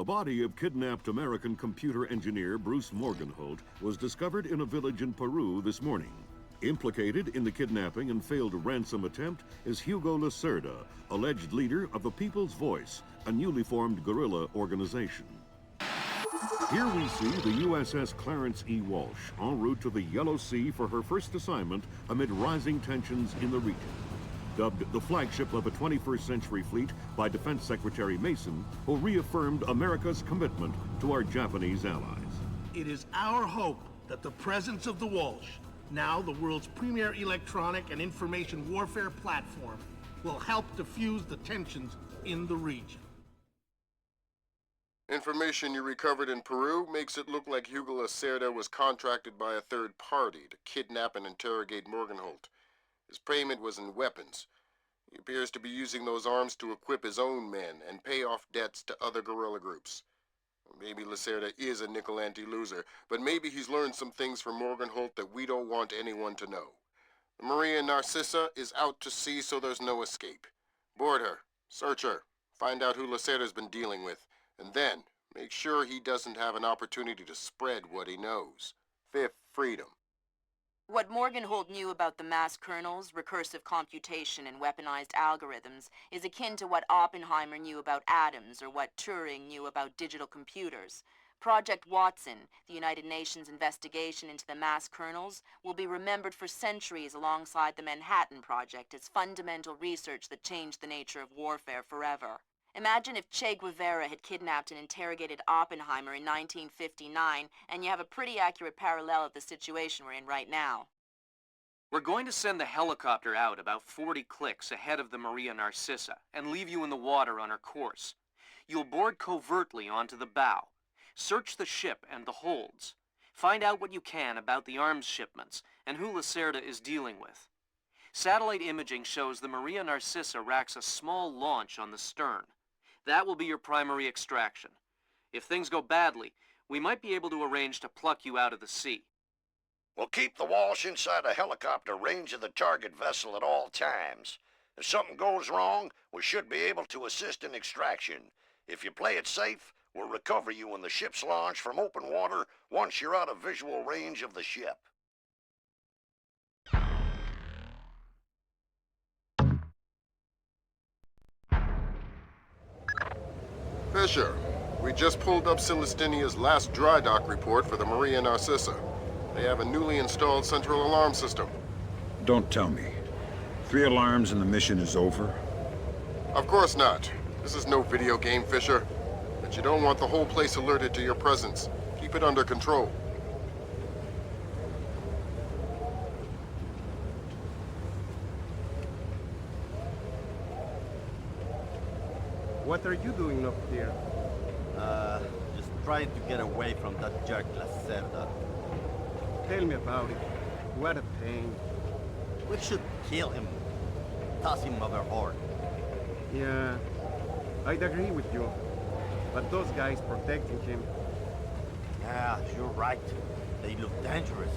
The body of kidnapped American computer engineer Bruce Morgenholt was discovered in a village in Peru this morning. Implicated in the kidnapping and failed ransom attempt is Hugo Lacerda, alleged leader of the People's Voice, a newly formed guerrilla organization. Here we see the USS Clarence E. Walsh en route to the Yellow Sea for her first assignment amid rising tensions in the region. Dubbed the flagship of a 21st century fleet by Defense Secretary Mason, who reaffirmed America's commitment to our Japanese allies. It is our hope that the presence of the Walsh, now the world's premier electronic and information warfare platform, will help diffuse the tensions in the region. Information you recovered in Peru makes it look like Hugo Lacerda was contracted by a third party to kidnap and interrogate Morgenholt. His payment was in weapons. He appears to be using those arms to equip his own men and pay off debts to other guerrilla groups. Maybe Lacerda is a nickel anti-loser, but maybe he's learned some things from Morgenholt that we don't want anyone to know. The Maria Narcissa is out to sea, so there's no escape. Board her, search her, find out who Lacerda's been dealing with, and then make sure he doesn't have an opportunity to spread what he knows. Fifth freedom. What Morgenholt knew about the mass kernels, recursive computation, and weaponized algorithms is akin to what Oppenheimer knew about atoms or what Turing knew about digital computers. Project Watson, the United Nations investigation into the mass kernels, will be remembered for centuries alongside the Manhattan Project as fundamental research that changed the nature of warfare forever. Imagine if Che Guevara had kidnapped and interrogated Oppenheimer in 1959, and you have a pretty accurate parallel of the situation we're in right now. We're going to send the helicopter out about 40 clicks ahead of the Maria Narcissa and leave you in the water on her course. You'll board covertly onto the bow. Search the ship and the holds. Find out what you can about the arms shipments and who Lacerda is dealing with. Satellite imaging shows the Maria Narcissa racks a small launch on the stern. That will be your primary extraction. If things go badly, we might be able to arrange to pluck you out of the sea. We'll keep the Walsh inside a helicopter range of the target vessel at all times. If something goes wrong, we should be able to assist in extraction. If you play it safe, we'll recover you when the ship's launched from open water once you're out of visual range of the ship. Fisher, we just pulled up Celestinia's last dry dock report for the Maria Narcissa. They have a newly installed central alarm system. Don't tell me. 3 alarms and the mission is over? Of course not. This is no video game, Fisher. But you don't want the whole place alerted to your presence. Keep it under control. What are you doing up here? Just trying to get away from that jerk Lacerda. Tell me about it. What a pain. We should kill him. Toss him overboard. Yeah, I'd agree with you. But those guys protecting him... Yeah, you're right. They look dangerous.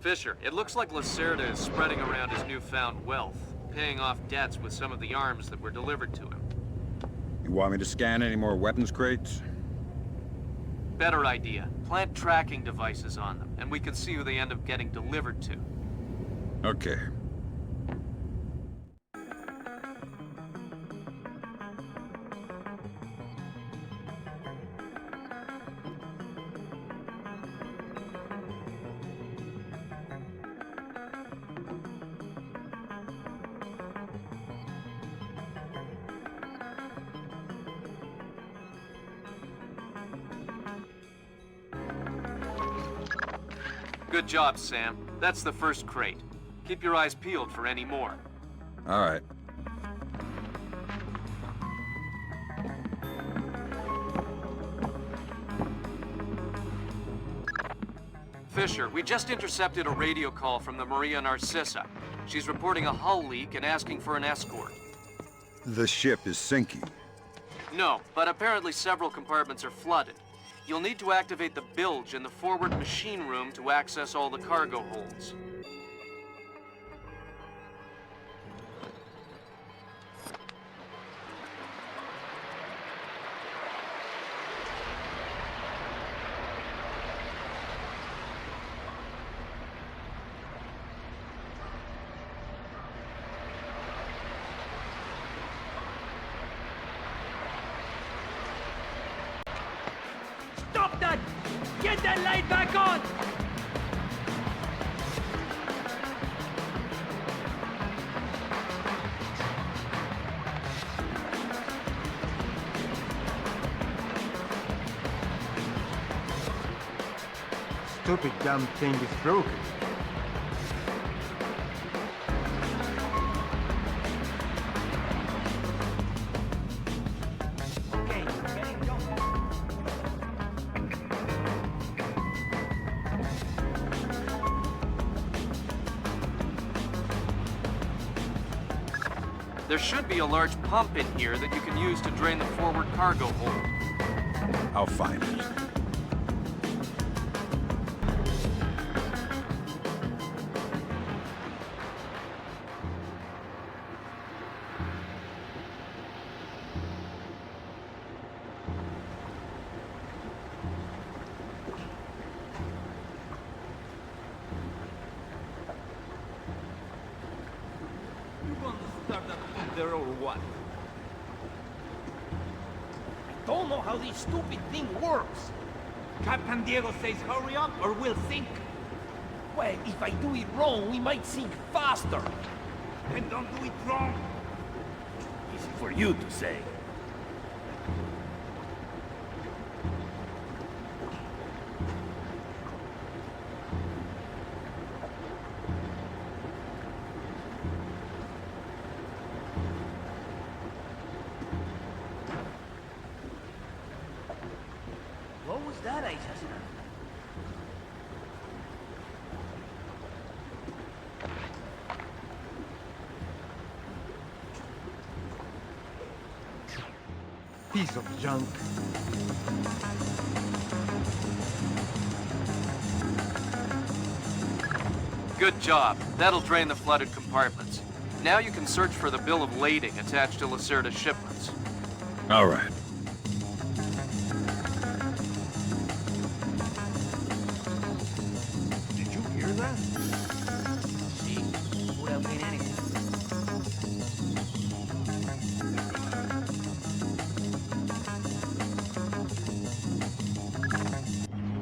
Fisher, it looks like Lacerda is spreading around his newfound wealth, paying off debts with some of the arms that were delivered to him. You want me to scan any more weapons crates? Better idea. Plant tracking devices on them, and we can see who they end up getting delivered to. Okay. Good job, Sam. That's the first crate. Keep your eyes peeled for any more. All right. Fisher, we just intercepted a radio call from the Maria Narcissa. She's reporting a hull leak and asking for an escort. The ship is sinking. No, but apparently several compartments are flooded. You'll need to activate the bilge in the forward machine room to access all the cargo holds. Stop that! Get that light back on! Stupid damn thing is broken. Okay, getting going. There should be a large pump in here that you can use to drain the forward cargo hold. I'll find it. You gonna start that thing there or what? I don't know how this stupid thing works. Captain Diego says hurry up or we'll sink. Well, if I do it wrong, we might sink faster. Then don't do it wrong. Easy for you to say. What was that I just heard? Piece of junk. Good job. That'll drain the flooded compartments. Now you can search for the bill of lading attached to Lacerda's shipments. All right. Did you hear that? See, would have been anything.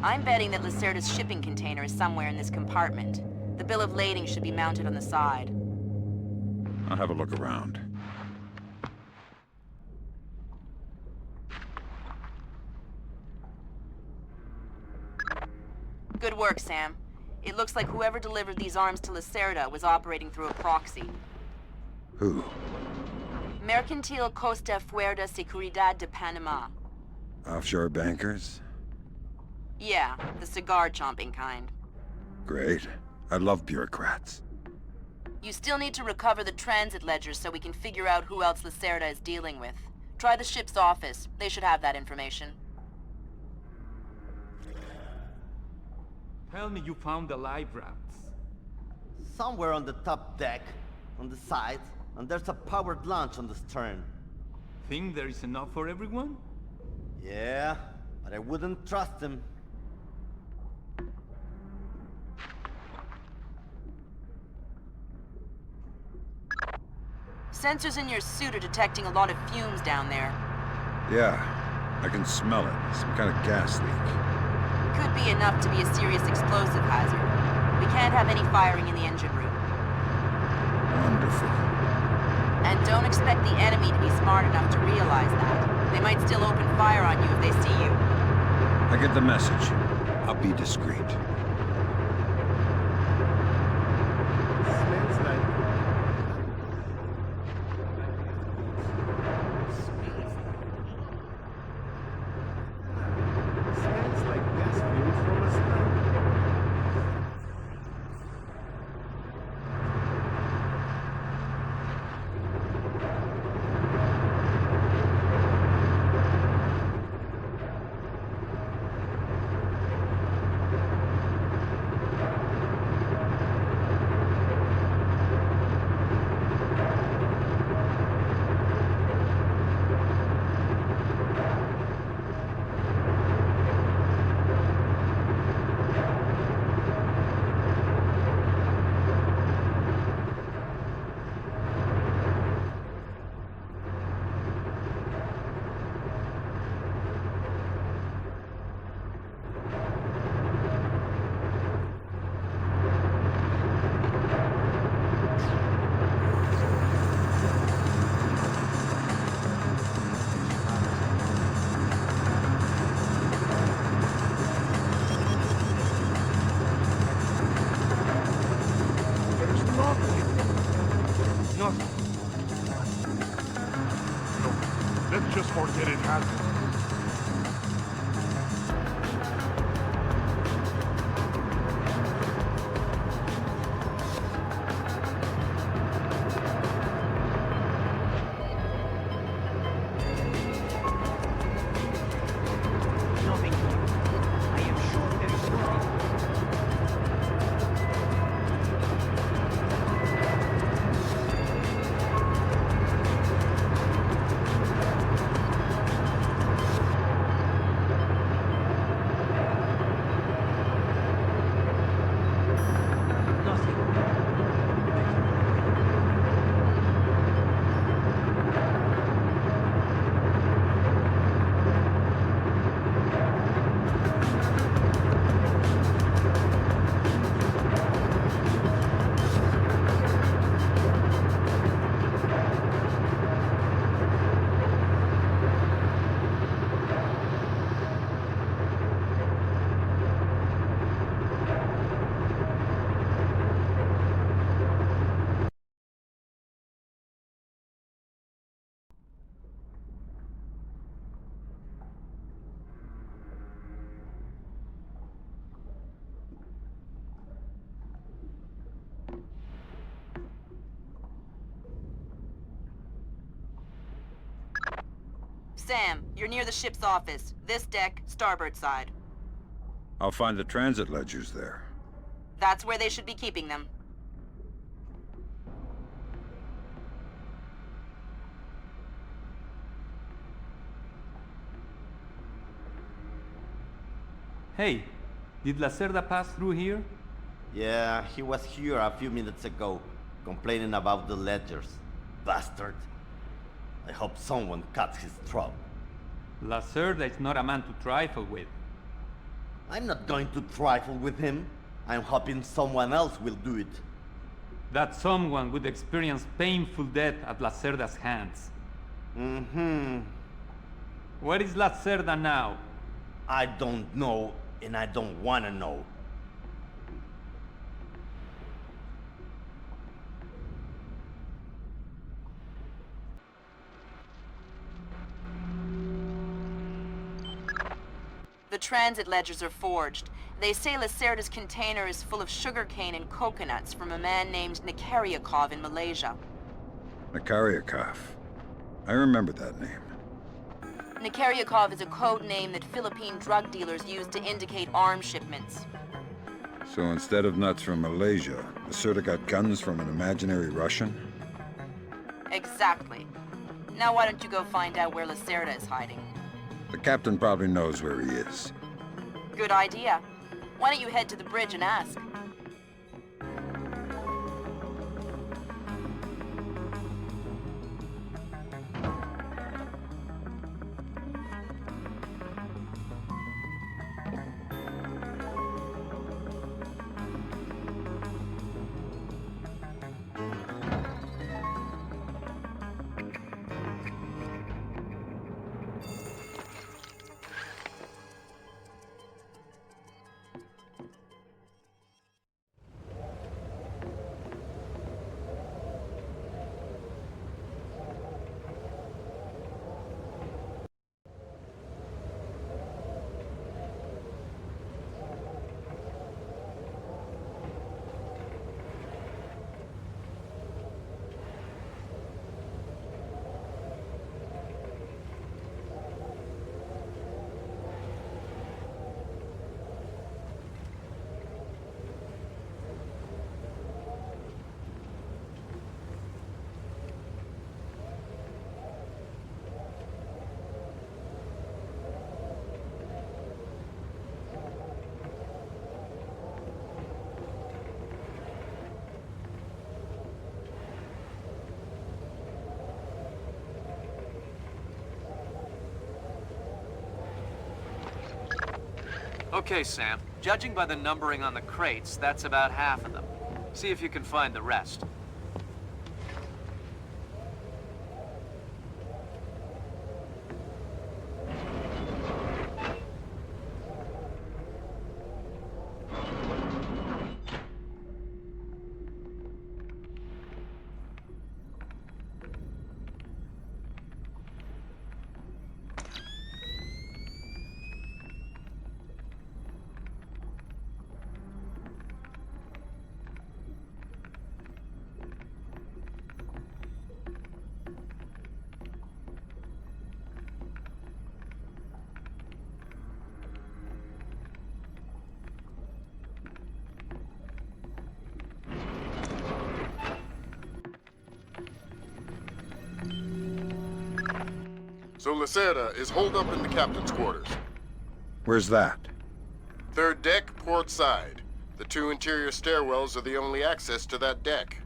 I'm betting that Lacerda's shipping container is somewhere in this compartment. The bill of lading should be mounted on the side. I'll have a look around. Good work, Sam. It looks like whoever delivered these arms to Lacerda was operating through a proxy. Who? Mercantil Costa Fuerza Seguridad de Panama. Offshore bankers? Yeah, the cigar-chomping kind. Great. I love bureaucrats. You still need to recover the transit ledgers so we can figure out who else Lacerda is dealing with. Try the ship's office. They should have that information. Tell me you found the live routes. Somewhere on the top deck, on the side, and there's a powered launch on the stern. Think there is enough for everyone? Yeah, but I wouldn't trust them. sensors in your suit are detecting a lot of fumes down there. Yeah, I can smell it. Some kind of gas leak. Could be enough to be a serious explosive hazard. We can't have any firing in the engine room. Wonderful. And don't expect the enemy to be smart enough to realize that. They might still open fire on you if they see you. I get the message. I'll be discreet. Smells like... Smells like gas fumes from a stove. Let's just forget it happened. Nothing. I am sure there is nothing. Nothing. Sam, you're near the ship's office. This deck, starboard side. I'll find the transit ledgers there. That's where they should be keeping them. Hey, did Lacerda pass through here? Yeah, he was here a few minutes ago, complaining about the ledgers. Bastard. I hope someone cuts his throat. Lacerda is not a man to trifle with. I'm not going to trifle with him. I'm hoping someone else will do it. That someone would experience painful death at Lacerda's hands. Mm-hmm. Where is Lacerda now? I don't know, and I don't want to know. The transit ledgers are forged. They say Lacerda's container is full of sugarcane and coconuts from a man named Nikaryakov in Malaysia. Nikaryakov. I remember that name. Nikaryakov is a code name that Philippine drug dealers use to indicate arms shipments. So instead of nuts from Malaysia, Lacerda got guns from an imaginary Russian? Exactly. Now why don't you go find out where Lacerda is hiding? The captain probably knows where he is. Good idea. Why don't you head to the bridge and ask? Okay, Sam. Judging by the numbering on the crates, that's about half of them. See if you can find the rest. So Lacerda is holed up in the captain's quarters. Where's that? Third deck, port side. The two interior stairwells are the only access to that deck.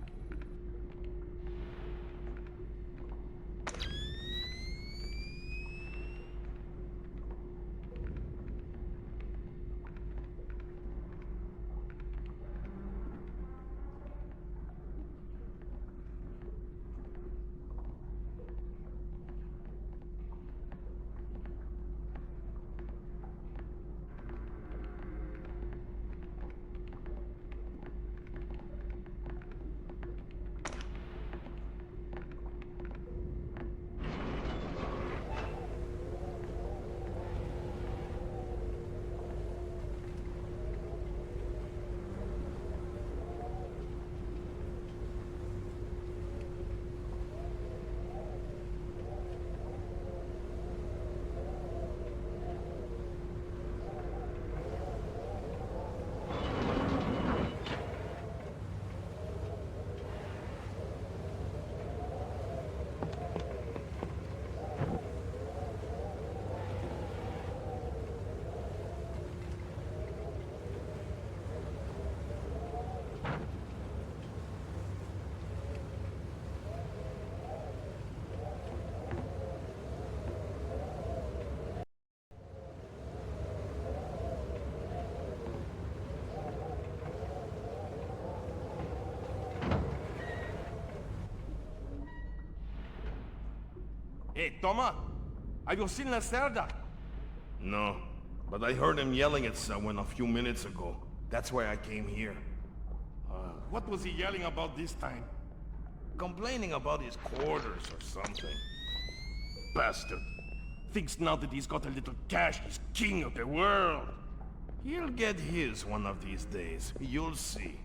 Hey, Toma, have you seen Lacerda? No, but I heard him yelling at someone a few minutes ago. That's why I came here. What was he yelling about this time? Complaining about his quarters or something. Bastard. Thinks now that he's got a little cash, he's king of the world. He'll get his one of these days. You'll see.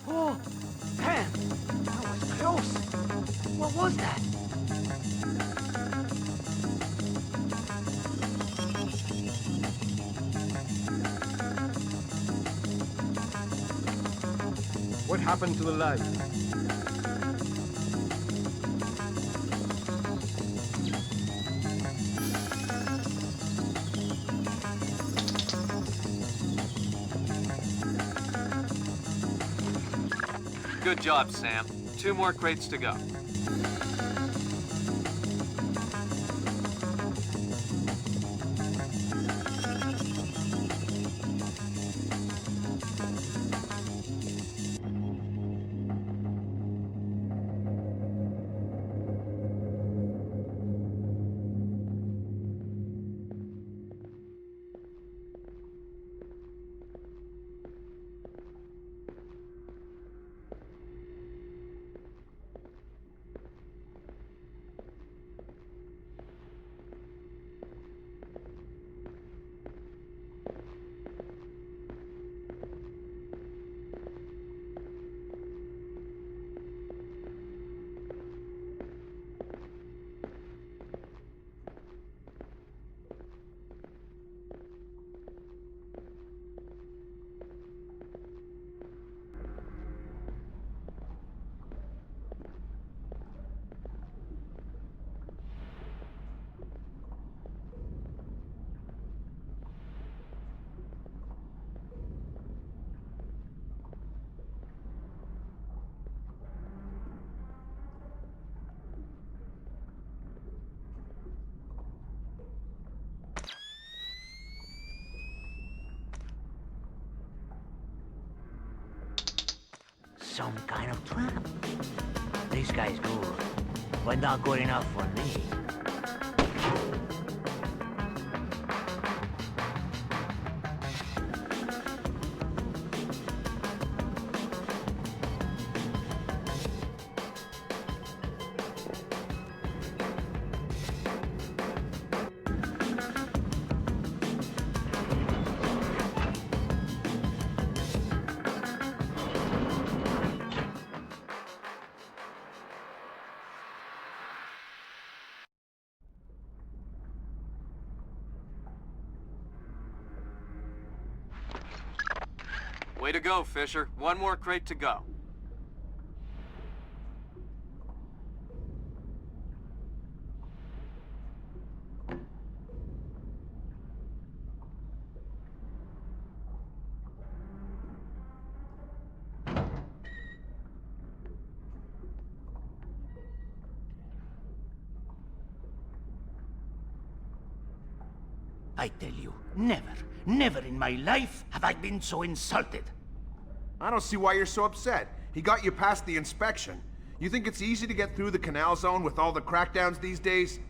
Oh, damn! That was close. What was that? What happened to the light? Good job, Sam. 2 more crates to go. some kind of trap. This guy's good, but not good enough for me. Way to go, Fisher. One more crate to go. I tell you, never in my life have I been so insulted. I don't see why you're so upset. He got you past the inspection. You think it's easy to get through the canal zone with all the crackdowns these days?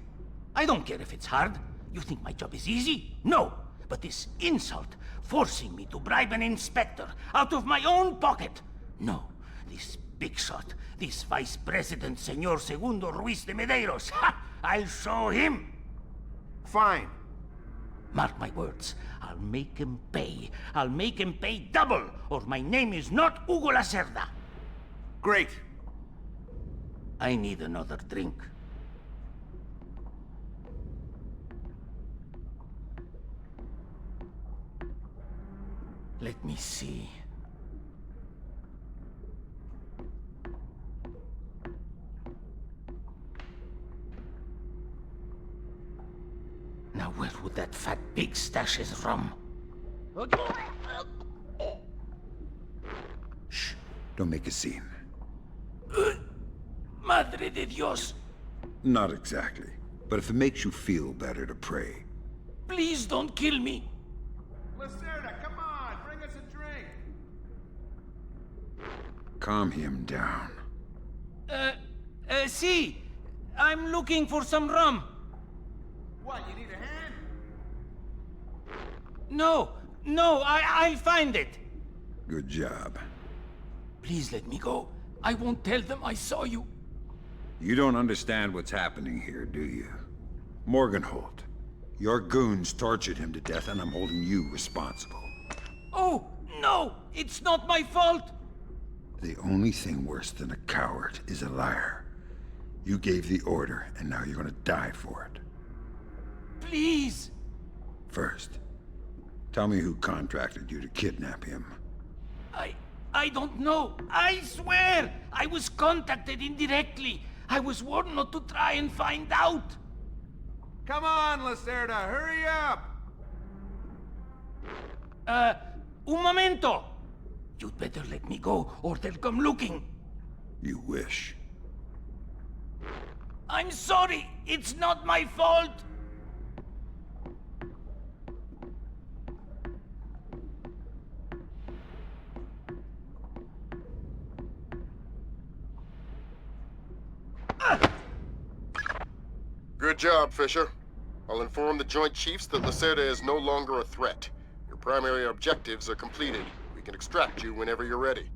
I don't care if it's hard. You think my job is easy? No. But this insult, forcing me to bribe an inspector out of my own pocket. No. This big shot, this Vice President, Señor Segundo Ruiz de Medeiros. Ha! I'll show him. Fine. Mark my words. I'll make him pay. I'll make him pay double, or my name is not Hugo Lacerda. Great. I need another drink. Let me see. Now where would that fat pig stash his rum? Shh. Don't make a scene. Madre de Dios. Not exactly. But if it makes you feel better to pray. Please don't kill me. Lacerda, come on! Bring us a drink! Calm him down. See. I'm looking for some rum. What, you need a hand? No, I'll find it. Good job. Please let me go. I won't tell them I saw you. You don't understand what's happening here, do you? Morgenholt, your goons tortured him to death and I'm holding you responsible. Oh, no! It's not my fault! The only thing worse than a coward is a liar. You gave the order, and now you're gonna die for it. Please! First, tell me who contracted you to kidnap him. I don't know. I swear! I was contacted indirectly. I was warned not to try and find out. Come on, Lacerda, hurry up! Un momento! You'd better let me go, or they'll come looking. You wish. I'm sorry! It's not my fault! Good job, Fisher. I'll inform the Joint Chiefs that Lacerda is no longer a threat. Your primary objectives are completed. We can extract you whenever you're ready.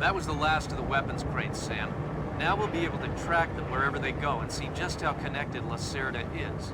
That was the last of the weapons crates, Sam. Now we'll be able to track them wherever they go and see just how connected Lacerda is.